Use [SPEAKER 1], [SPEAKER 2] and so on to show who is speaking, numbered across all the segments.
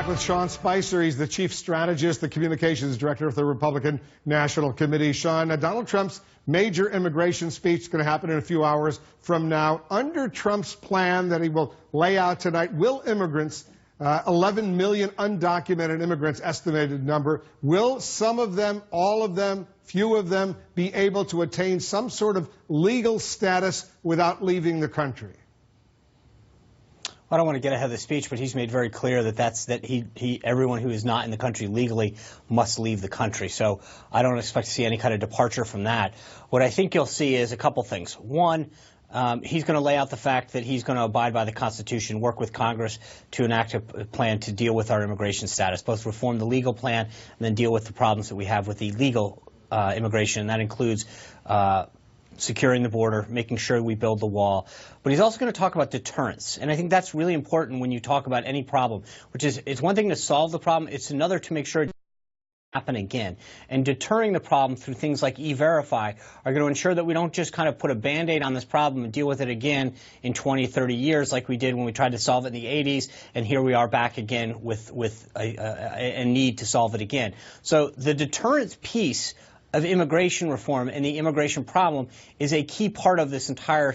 [SPEAKER 1] with Sean Spicer. He's the chief strategist, the communications director of the Republican National Committee. Sean, Donald Trump's major immigration speech is going to happen in a few hours from now. Under Trump's plan that he will lay out tonight, will immigrants, 11 million undocumented immigrants, estimated number, will some of them, all of them, few of them, be able to attain some sort of legal status without leaving the country?
[SPEAKER 2] I don't want to get ahead of the speech, but he's made very clear that everyone who is not in the country legally must leave the country. So I don't expect to see any kind of departure from that. What I think you'll see is a couple things. One, he's going to lay out the fact that he's going to abide by the Constitution, work with Congress to enact a plan to deal with our immigration status, both reform the legal plan and then deal with the problems that we have with illegal immigration. And that includes securing the border, making sure we build the wall. But he's also going to talk about deterrence. And I think that's really important when you talk about any problem, which is it's one thing to solve the problem, it's another to make sure it doesn't happen again. And deterring the problem through things like E-Verify are going to ensure that we don't just kind of put a Band-Aid on this problem and deal with it again in 20, 30 years like we did when we tried to solve it in the 80s, and here we are back again with a need to solve it again. So the deterrence piece of immigration reform and the immigration problem is a key part of this entire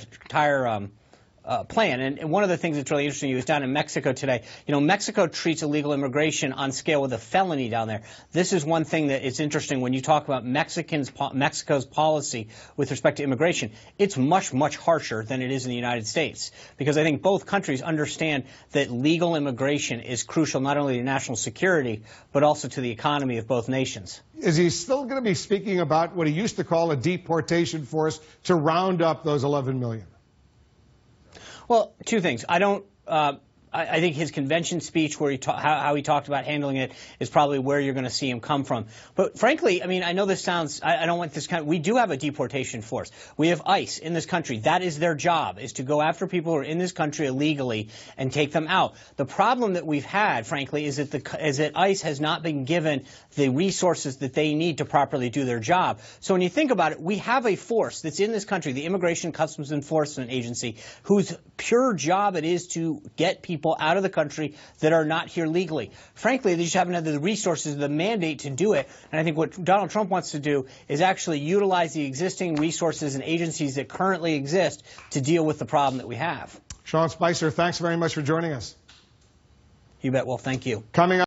[SPEAKER 2] plan. And one of the things that's really interesting, he was down in Mexico today. You know, Mexico treats illegal immigration on scale with a felony down there. This is one thing that is interesting when you talk about Mexico's policy with respect to immigration. It's much, much harsher than it is in the United States, because I think both countries understand that legal immigration is crucial not only to national security, but also to the economy of both nations.
[SPEAKER 1] Is he still going to be speaking about what he used to call a deportation force to round up those 11 million?
[SPEAKER 2] Well, two things. I think his convention speech, where how he talked about handling it, is probably where you're going to see him come from. But frankly, I mean, I know this sounds, I don't want this kind of, we do have a deportation force. We have ICE in this country. That is their job, is to go after people who are in this country illegally and take them out. The problem that we've had, frankly, is that ICE has not been given the resources that they need to properly do their job. So when you think about it, we have a force that's in this country, the Immigration Customs Enforcement Agency, whose pure job it is to get people out of the country that are not here legally. Frankly, they just haven't had the resources, the mandate to do it. And I think what Donald Trump wants to do is actually utilize the existing resources and agencies that currently exist to deal with the problem that we have.
[SPEAKER 1] Sean Spicer, thanks very much for joining us.
[SPEAKER 2] You bet. Well, thank you.
[SPEAKER 1] Coming up.